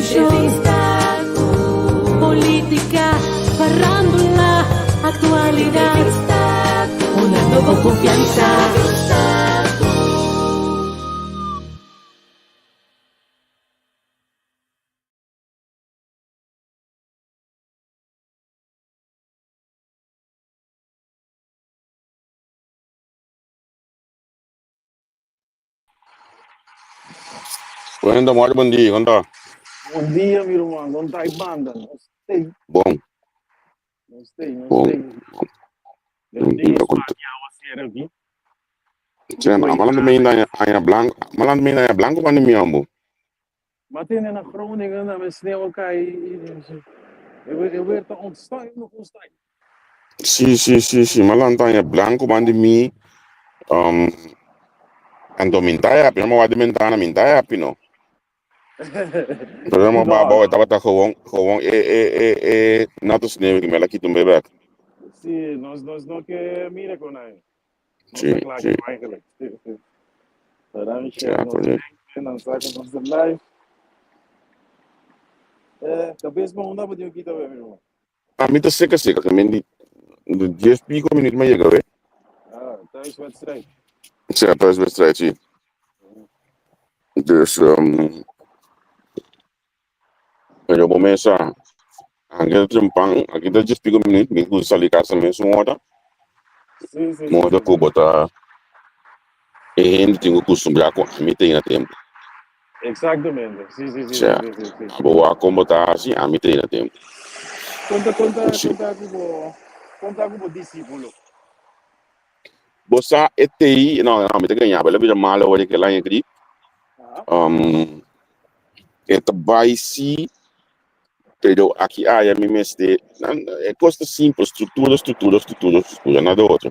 show, política, farándula, actualidad, una con confianza. Buenas tardes, bom dia, como tá? Bom dia, meu irmão. Não está em banda. Gostei. Bom, bom. Eu dei isso para aqui. Maland também ainda branco, maland também ainda branco para mim, amor. Mas tem na Groningen, mas se não cai, eu vou estar onde está, eu não estou. Sim, maland ainda branco para mim, então minta mas uma dimensão minta não. Problema baba, estava tá gewoon, natos neve que me lá aqui também vai. Sim, nós não que mira com aí. Sim. Eigenlijk. Daarom is je dan zaken van de live. Talvez bom dá para aqui também, meu irmão. A mim tá seca, também de 10 pico minutos mais chega, velho. Tá isso wedstrijd. Certo, tá isso wedstrijd, sim. Dus, eu vou começar. Aqui tá 10 pico minutos, me gusta ali casa mesmo, Sim. moda que botar. E gente tem o costume já com a mim tem na tempo. Exatamente. Sim. Boa como tá assim, a mim tem na tempo. Conta como discípulo. Bossa ETI, não, me tem ganhar, ela vira mal hoje que lá em aqui. Eta vai se pero aqui a mim mestre, é coisa simples, estrutura, nada outro.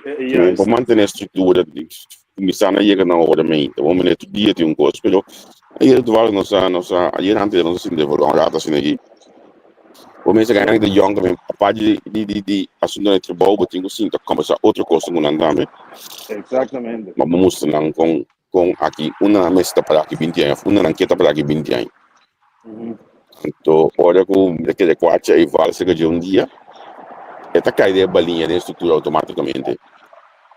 Para manter a estrutura, começar a chegar na hora mesmo. Vamos ver todo dia tem coisa, pero aí tu vai nossa, aí antes não se deve olhar assim aqui. Começa a ganhar de young também, a parte de assunto de trabalho, eu tenho sim, tá começar outra coisa no andame. Exatamente. Mas vamos lá com aqui, uma mesa para aqui 20 anos, uma ranqueta para aqui 20 anos. Então, olha que de 4 aí vale cerca de um dia, esta cai de balinha de estrutura automaticamente.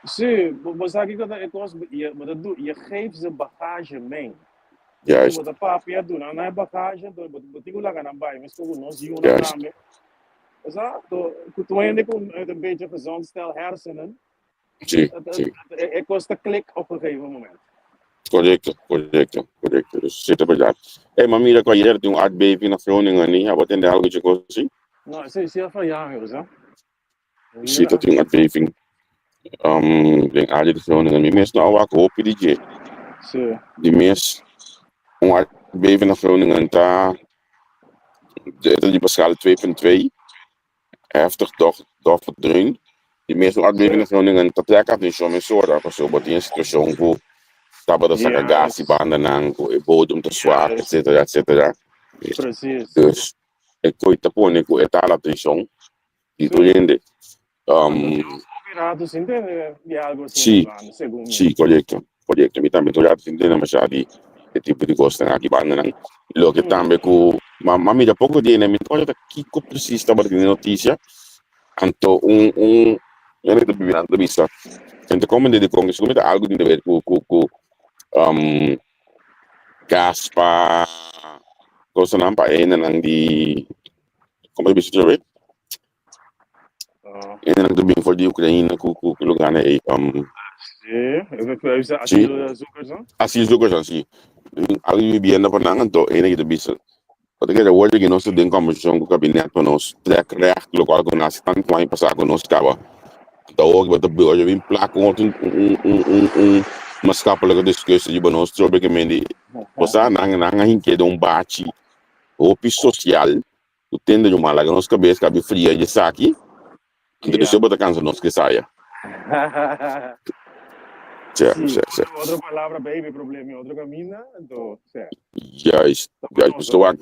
Sim, mas aqui quando é coisa, je geeft ze bagage mee. Juist. Wat de papier doen, dan heb bagage, dan moet ik langer aan bij, maar zo nog zien we nog aan. Exato. Toen ainda com een beetje gezond stel hersenen. Sim. Het kost een klik op een gegeven moment. Correcto. Isso é verdade. Mas mira, com a gente tem aardbeving na Groningen, niet? Wat in de algo de coisa assim? Não, isso é verjaardag, hè? Sim, tem aardbeving. Tem aarde de Groningen. Die mensen nou ook hoop die je. Sim. Die mensen, aardbeving na Groningen, daar die beschade 2.2. Heftig toch verdreun. Die mensen aardbeving na Groningen, dat trekt niet zo met zorg. Bijvoorbeeld in een situatie hoe tava da saca gás e banda nango, e bodum te swak, etc. Precies. Dus, ik kon te ponen, ik eta la atenção. E tu entende? Operados, entende? De algo assim, segundo. Sim, correto. Mi também tu já entende, mas já de tipo de coisa aqui banda nango. Lo que também com, mas mira pouco dia, né? Me conta que precisa estava de notícia. Anto eu não tô vivendo da vista. Então como de congresso, como algo de ver com Gaspa, cosa nampak nang di, como bisa saber? Nang do bem for di Ukraina ku lugar né asielzoekers sim. Ali vivienda para nang to que bisa. Porque da hoje que nós temos comissão com o gabinete para nós track recht local com nós tanto mais passar com nós cava. Então hoje vai hoje vem placa uma escapula discussão de nós sobre que mendi. Você nang hinke de bate o social, o tende de uma laga nós cabeça cabe fria de saque. Então se bota cansa nós que saia. Outra palavra baby problema, outra caminho, então, certo. Pessoal.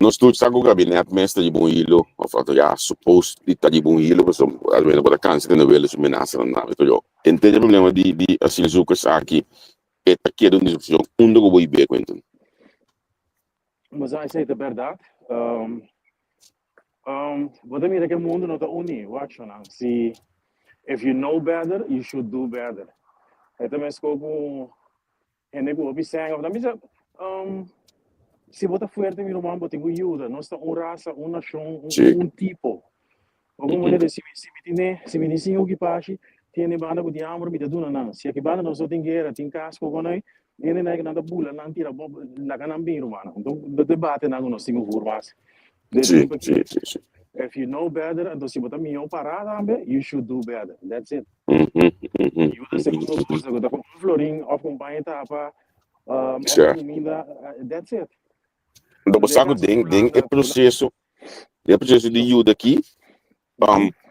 Nós todos estamos com o gabinete mestre de bom hilo, ou fato já suposto de estar de bom hilo, mas às vezes bota cansa de não ver as ameaças na nave. Então, entende o problema de asielzoekers aqui, é que é uma discussão onde eu vou ver quanto. Mas I say the verdade. Wat mira que mundo não está unido, watch não. Se if you know better, you should do better. É também como é negócio sangue, mas se você fuerte mi romano, bote ajuda, nós está raça, nação, Sim. tipo. Alguma maneira se me dizem o que passa, tem banda com diamante, me dá duna não. Se aqui banda não só tem guerra, tem casco com nós, ele não é que nada bula, não tira bom, lá que não bem romano. Então, o debate não nós temos formas. Sim, sim, sim, sim. If you know better, então se você me parar you should do better. That's it. E a segunda coisa, eu tô com um florim, ou com banho tapa, ou comida, that's it. Então, você sabe, tem é processo de ajuda aqui,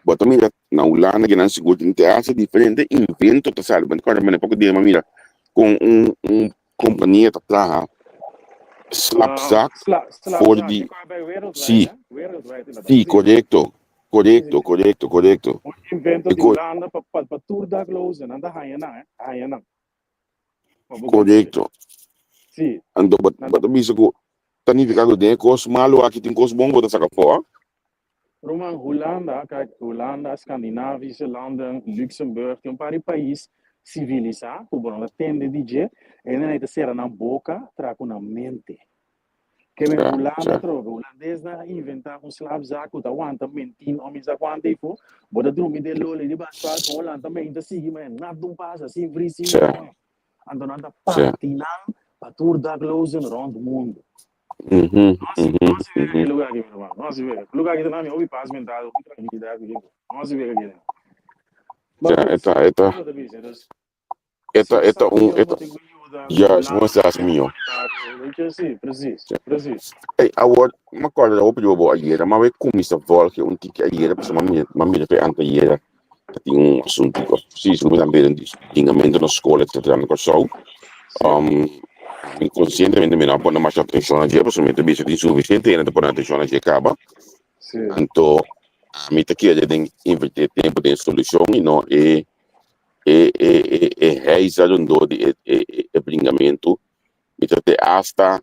bota mira, na Holanda, que não se gosta de ter diferente, invento, tá sabe, mas quando eu pouco de mira, com companhia, tá lá, slapzak, for the, sì, corretto, corretto. Invento di Holanda para tour da close, não da rainha não. Corretto. Sì. Então, bota bisa ko, tani ficado de cos malo, aqui tem cos bom, bota saca fora. Roman, Holanda, kijk, Holanda, Scandinavische landen, Luxemburg, tem paar países civilizados, como não tende DJ, e não é de ser na boca, trago na mente. Que me Holanda troca, holandês na inventar slapzak, tá aguanta mentin, homens aguanta e pô, bota dormir de lole, de basfal, com Holanda também ainda sigue, mas nada não passa, assim, free, sim, ando nada patinando, para tour da close around o mundo. Não se vê aquele lugar aqui, meu irmão. Não se vê. O lugar aqui também, ouve paz mental, ouve tranquilidade aqui. Não se vê aqui. Ja, mostras mio. Sì, preciso. Agora, uma coisa, eu pedi a iera, mas eu começo a volta, tique a iera, porque uma mira foi ante a iera, tem assunto, sim, se não me também de xingamento na escola, etc, na coisa. Inconscientemente me não põe mais atenção a dia, porque me também é insuficiente, ainda põe atenção a dia acaba. Então, a mim aqui a gente inverter tempo de solução e não realizar de bringamento, e até hasta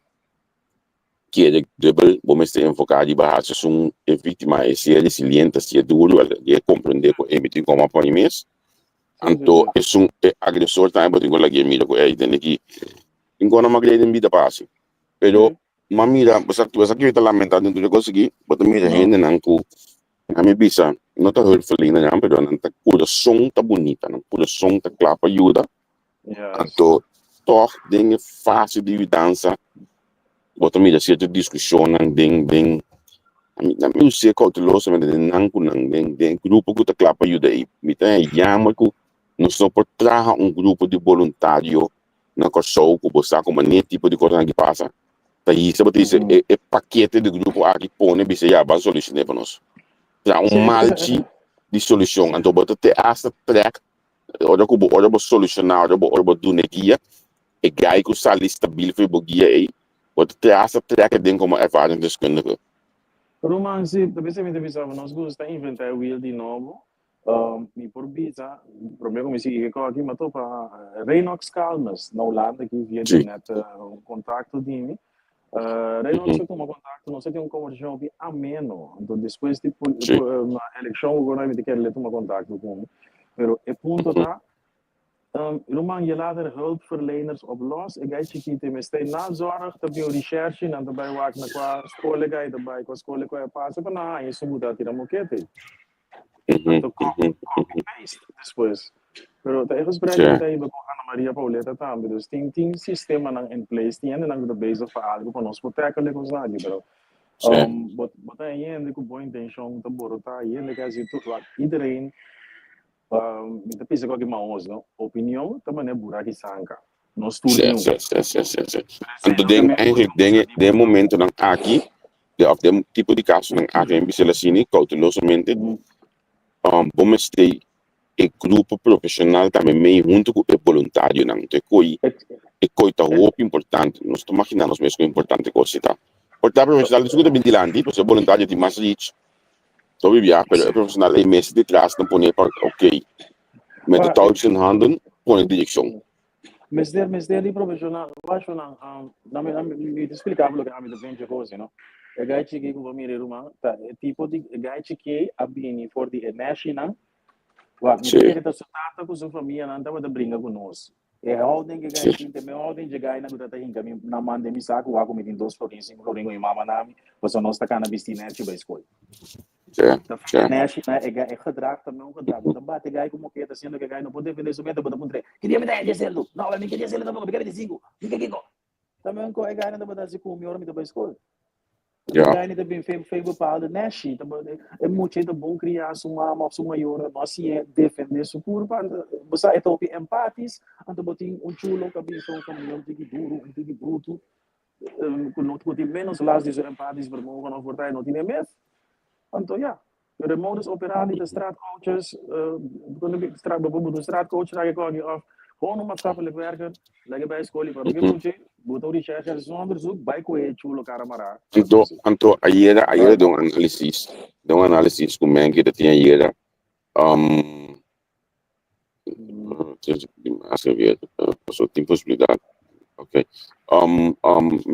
que ele deve vamos ter enfocado em base são vítima se é resiliente, se é duro, é compreender que emitir como apoio mês. Então, é um agressor também, porque igual que mira, é entender que enquanto uma grande vida passa, pero uma mira, você aqui está lamentando dentro de conseguir, mas mira gente não com a minha bisa, não está hurtful ainda não, pero não tá coração tá bonita, não coração tá claro para ajuda. Então, toch dingen fácil de dança, botar mira certa discussão, den na mim se cauteloso, mas não com den grupo que tá claro para ajuda aí, me tem chama que não só por trazer grupo de voluntário na coisa que você como nem tipo de coisa que passa, tá aí se você diz paquete de grupo aqui põe, bisa já vai solucionar para nós. Malti de solução, então você tem essa track, olha que solucionar, olha do neguia, e gai que está ali estável foi bogia aí, você tem essa track dentro como ervaring deskundige. Romanzi, também se me pensava, nós gostamos de inventar o wheel de novo. E por bisa, o problema é que aqui matou para Reinox Calmas, na Holanda, que via de net contato de mim. Reinox toma contato, não sei tem conversão que ameno. Então depois de na eleição, agora me quer tomar contato com. Pero é ponto tá, Roman je later hulpverleners op los. Ik ga je te meteen nazorg, dat je research en daarbij waar ik naar qua school ga, daarbij qua school ga je passen van na, je moet dat hier allemaal keten. Dat copy-paste depois. Pero tayo gesprek met tayo com Ana Maria Pauleta também, dus tem sistema nang in place, tem nang the base of algo para nós proteger le coisa ali, pero bota aí ainda com boa intenção, tá borota aí ainda que assim tudo iedereen Kita pisa ko maos, no? Opinião também é buraco e sanca. Nós tudo Sim. Então, de momento não aqui, de tipo de caso não aqui em Bicelacini, cautelosamente, vamos ter grupo profissional também meio junto com o voluntário, não? Então, coisa muito importante. Nós estamos imaginando mesmo que é importante coisa, tá? Porque a profissional é super ventilante, porque o voluntário tem mais rich. Zo wie ja, pero profissional é mensen de trás dan pone para ok. Met de touwtjes in handen, pone direção. Mesder di profissional, acho na me explicava o que a mim vende coisa, não? É gaite que com família rumah, tá? É tipo de gaite que abini for de national, wa me Sim, querer tá sutata com sua família, não tava de brinca com nós. É ordem que sim, gaite, tem ordem de gaite na guta hinga, me na mande me saco, wa com me tem 2 florin, 5 florin, e mama nami, você nós tá cana vestir net bij school. sim, Da sim. national é gedrag também um gedrag, mas bate gai como que tá sendo que gai não pode vender somente para poder. Queria me dar de selo, não, eu me queria selo também, porque me cinco, fica aqui. Também com a gana da badasi com o meu nome da escola. A Ja, gana também fez bepaalde nashi, também é muito bom criar uma maior, nós se é defender isso por você é top empatis, então botin chulo que bem são como um tique duro, um tique bruto, não tem menos las de empatis vermogen of wordt não tem mesmo. Então ja, de modus operandi de straatcoaches, bijvoorbeeld de straatcoach raak ik ook af. Gewoon een maatschappelijk werker, leggen bij school, maar ik moet je, moet ook recherche, er is een onderzoek, bij koje chulo karamara. anto ayer de um análise com men que tinha ayer, um, hace ver, passou tempo explicar, ok,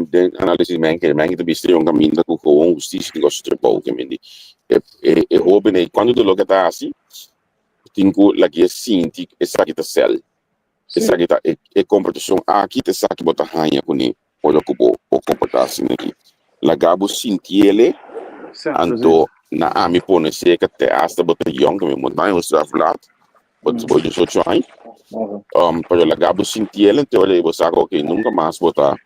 de análise men que biste um caminho da com justiça que gosta de pau que men e jovem quando tu look tá assim, tinha lá que sinti essa que tá cel, essa que tá e competição aqui te sabe botar ranha com ele, olha como o comportar assim aqui, lá gabo sinti ele anto na ami pone seca te hasta botar young que me montanha o straf lat but boy so try pero la gabo sinti ele então ele você sabe que nunca mais botar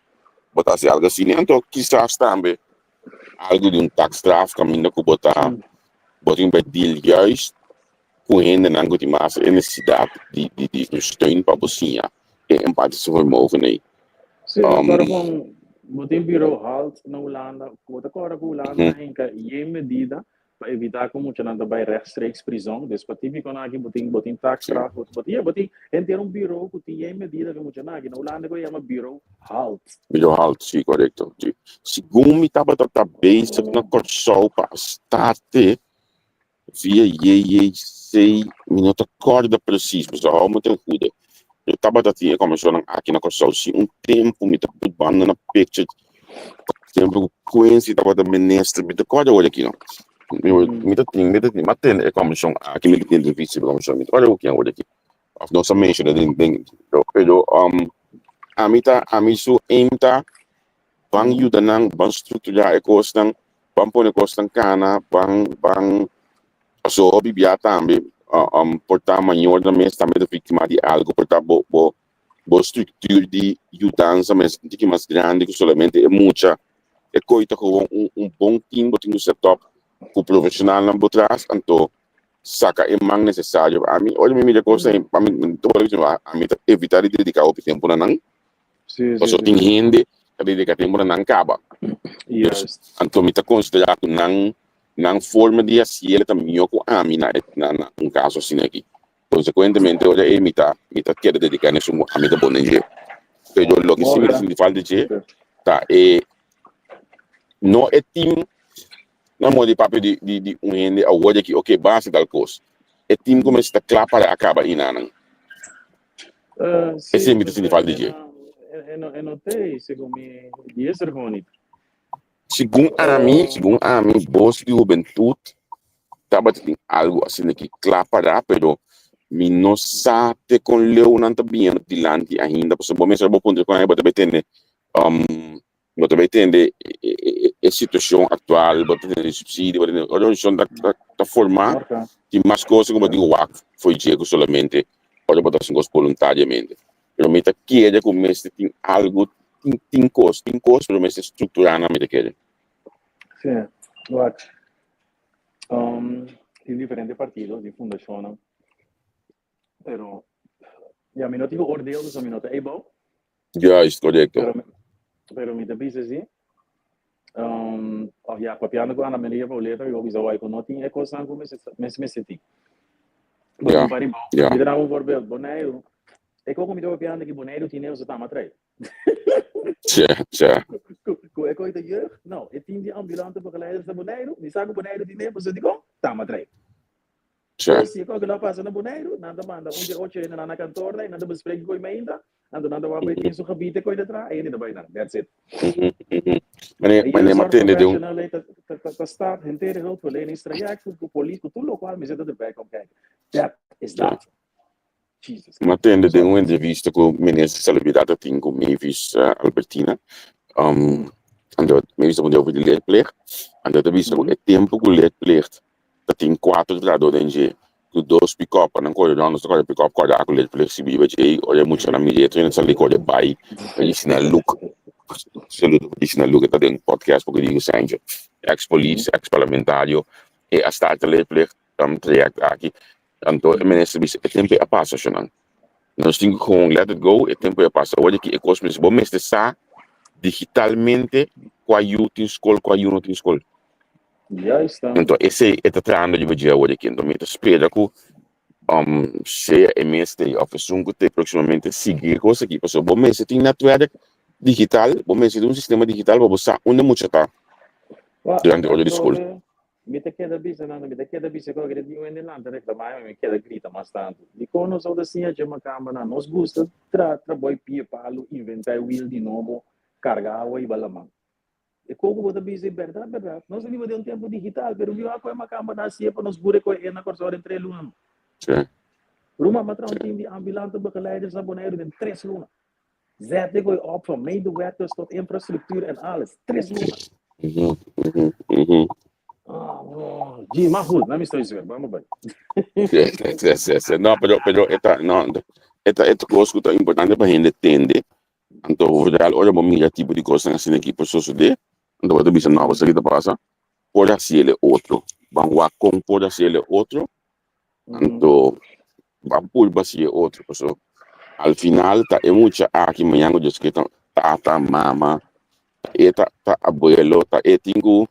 se algo assim então quizás também algo de tax draft caminho que botar um deal juist com ele não de mais necessidade de steun para você e empatia vermogen aí Sim, agora com botem bureau halt na Holanda, bota agora com Holanda na hinka e medida para evitar como tinha nada by rechtstreeks prisão, despativo na aqui botem tax straf, botem ter bureau que tem medida que tinha na Holanda que chama bureau halt. Bureau halt, sim, correto. Segundo me estava basic na corção para starte via sei minuto corda preciso, mas ao muito cuida. Eu estava começou aqui na corção sim tempo me estava botando na picture tempo coincidência estava da ministra me corda olha aqui não. Me tem mas tem é comissão aqui me tem vice comissão me olha o que é olha aqui. Não só mention pero a mim so aimta bang yuda nang bang struktura ekos nang bang pone kos nang kana bang so bibia tambe portar maior da mês também da vítima de algo portar bo estrutura de yudança mas de que mais grande que somente é muita é coisa com bom time botinho no setup com profissional na botrás então saca é mais necessário a mim olha me coisa a mim tô falando a mim evitar de dedicar o tempo na não Paso ting hindi kadidikatin mo na ng kaba. Yes. Anto mita considerar nang forma de asiel também ko ami na um caso assim aqui. Consequentemente olha mita quer dedicar nisso a mita bonenje. Pero lo que sim me falta de tá no é team na modo de papel de um hindi a olha que ok base tal coisa. É team como está claro para acabar inanang. Esse mita sim falta de Eu notei, segundo me disse, Ronito. Segundo a mim, bolsa de juventude, estava tendo algo assim que claro pero me não sabe com Leo não está bem dilante ainda, porque bom mesmo vou ponto com ele, você vai entender a situação atual, você tem subsídio, você tem a organização da formar, tem mais coisas como digo, foi Diego solamente, pode botar assim coisas voluntariamente. Pero me está querendo começar tem algo tem coisa, pero me está estruturando a me querer. Sim, what? Tem diferentes partidos de fundação, pero a mim não tenho ordem dos minutos, é bom? Já, é correto. Pero me diz assim, papiando com a Ana Maria Pauleta, eu vi o que não tinha é coisa como me senti. Mas para bom, me dá verbal, boneiro. É como me deu papiando que boneiro tinha os tama atrás. Já. É coisa de não, é tinha ambulante begeleiders de boneiro, me sabe boneiro tinha, você digo, tama atrás. Cioè, Sì, quello che la passa na boneiro, nanda manda un dia ocho na kantor na nanda bespreek ko mainda, nanda wa bij tin so gebied ko datra, en na bijna. That's it. Meneer Zorg Martijn, de jong, professional te staat integer hulpverleningstraject voor politie, voor lokaal, we zitten erbij komen kijken. That is cioè, that. Jesus. Martijn, de Sorry. jong entrevista con minister celebridade tem com Mavis Albertina. En dat meestal moet je over de leerplicht. En dat is ook het tempo que leerplicht. Dat tem 4 grados de NG. Tu 2 pick-up, en dan kon je dan anders kan je pick-up, kan je ook leerplicht zien, weet je, of je moet je naar midden en dan zal ik je bij. En je snel look. Je snel look, dat een podcast, porque die zijn je. Ex-police, ex-parlamentario. E a start de leerplicht, traject aqui. En toen, minister, het tempo a passa, zonan. Nós temos que let it go, o tempo já passa. Olha que é cosmos, bom, mas está digitalmente com a youth em escola, com a youth em escola. Juist dan. Então, esse é o trabalho de você hoje aqui. Então, me espera que se é mestre, ou funciono que proximamente seguir coisa aqui. Porque, bom, mas tem netwerk digital, bom, mas tem sistema digital, para você onde muito tá durante a hora de escola. Me te queda bisa nada, me te queda bisa que eu digo em Irlanda, reclamar, me queda grita mais tanto. E quando nós assim a gente câmara, nós gosta trabalhar pia palo, inventar wheel de novo, carregar o e balamang. E como você bisa verdade, verdade. Nós não temos tempo digital, mas viu a coisa uma câmara assim para nós gure coi na corso de 3 lunas. Sim. Ruma matra um time de ambulante begeleiders naar beneden in 3 lunas. Zet ik op van medewerkers tot infrastructuur en alles. 3 lunas. Gee, maar goed, laat me eens weer, vamos bem. No, pero esta cosa que es importante para gente entender. Então, overal, olha, bom, mira tipo de coisa assim aqui, por isso de, então, você bisa não, você que passa, pode ser ele outro, vamos com pode ser ele outro, então, vamos por ser outro, pessoal. Al final, tá é muita aqui manhã eu disse que tá mama, tá abuelo, tá tingo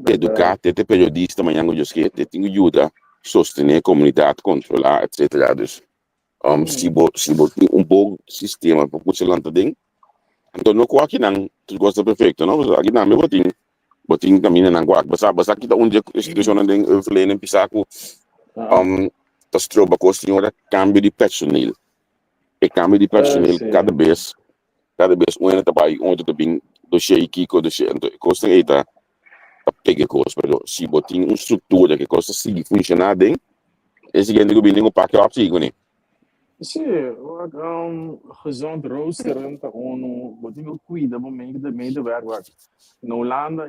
educar, te periodista manhã eu disse que tingo ajuda sostener a comunidade, controlar, etc. Dus, se você tem bom sistema para você lançar dentro, então não aqui não gosta perfeito, não? Aqui não, meu botinho caminha não guarda, basta aqui tá onde a instituição não tem verlenen pisaco, tá stroba com a senhora cambio de personal, e cambio de personal cada vez um ano tá vai onde tá bem do shaky com do shaky, então costa aí tá pegar coisa, mas se botinho uma estrutura que costa seguir funcionar dentro, esse gente que bem nem o pack up sigo, né? Sim, gezond roosteren, gewoon, wat ik cuida, bom, medewerker. Na Holanda,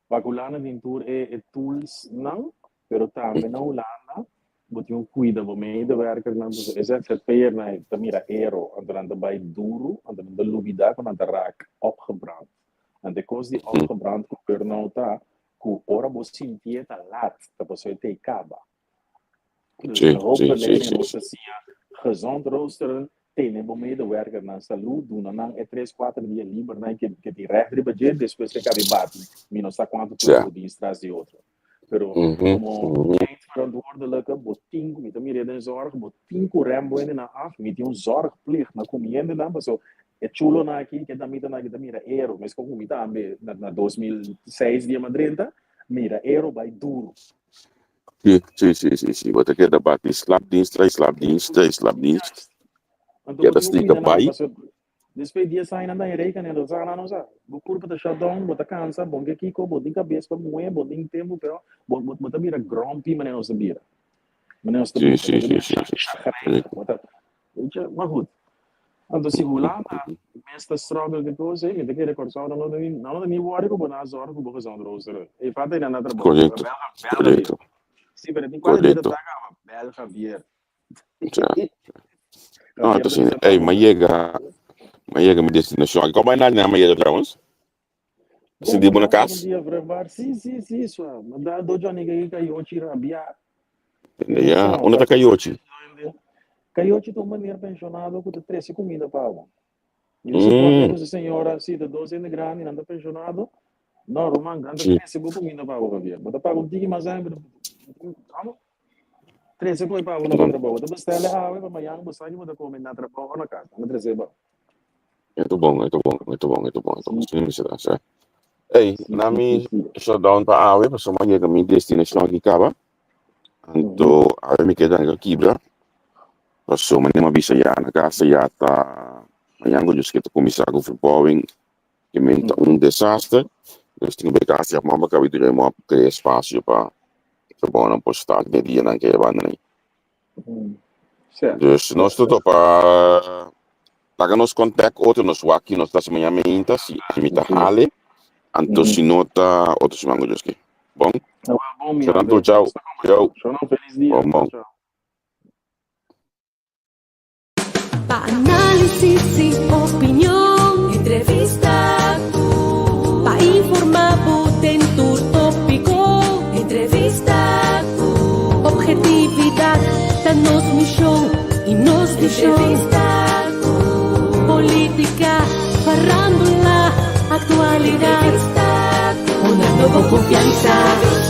Holanda tem tour tools, não, pero também na Holanda, wat ik cuida, bom, medewerker, não, dus is het peer, nee, te mira euro, en dan bij duro, en dan de lubida, en dan de raak opgebrand. En de kost die opgebrand, keur nou ta, ku ora bo sintie ta laat, dat was het te kaba. Dus de hulpverlening moet zien, gezond roosteren, tenen we medewerker naar salut, doen en dan 3-4 dias liever, dan que die recht de budget, depois que cabe bate, minus a quanto custo de instras de outro. Pero, como eindverantwoordelijke, botinho, met een meer in zorg, botinho rembo in na af, met een zorgplicht, na comida dan, maar zo, het chulo na aqui, que também na que mira euro, mas como me tá na 2006 dia madrinta, mira euro by duro. Sim. Wat ik dat bate slapdienst. Ja, dat stikt erbij. Depois dia sai na rekening, dan zeggen we nou we curva de shutdown, we kansa, bom que kiko, bom din cabeça para moer, bom din tempo, pero bom mira grumpy, mas não se bira. Mas não se bira. Maar goed. Então, se Holanda, meeste struggle que coisa, me tem que recordar, não me worry com a zorg, com a zona roster. E fata ainda na trabalho. Correto. Sim, mas tem quase de atacar, bel Javier. Ah, então sim. Ei, mas chega me destinação. Como vai na minha trouwens? Você de boa casa? Sim, só. Mas dá do Johnny que caiu tira bia. Ja, onde tá caiote? Caiote tem maneira pensionado com 13 comida pago. E você pode ver senhora assim de 12 anos grande, anda pensionado. Não, Roman, anda 13 comida pago Javier. Mas paga um tique mais ainda. Vamos. 13 foi pago na trabalho. Depois está lá, vai para amanhã, você vai poder comer na trabalho na casa. Na 13 ba. Muito bom. Sim, me será, certo. Hey, Sí, na sí, sí, mi sí. shutdown pa awe, pa soma llega mi destination aqui kaba. Anto awe mi queda nga kibra. Pa soma ni mabisa ya na casa ya ta mayango just kita comisar com verbouwing. Que menta desastre. Dus tinha be casa ya mama kabi dire mo criar espaço pa verbouwen een postal ne dia na que banda nem. Certo, Dus nós certo. tudo pa taga nos contact outro nos waki nos tas manhã meinta si amita Sim. hale. Anto si nota outros mango just que. Bom. Tá bom, minha Será André. tchau. Tchau. Tchau, não. Feliz dia. Bom, bom. Tchau, tchau. Pa-análisis y opinión, entrevista, pa-informar en tu tópico, entrevista, objetividad, danos misión y nos entrevista, política, farándula, actualidad, una nueva confianza.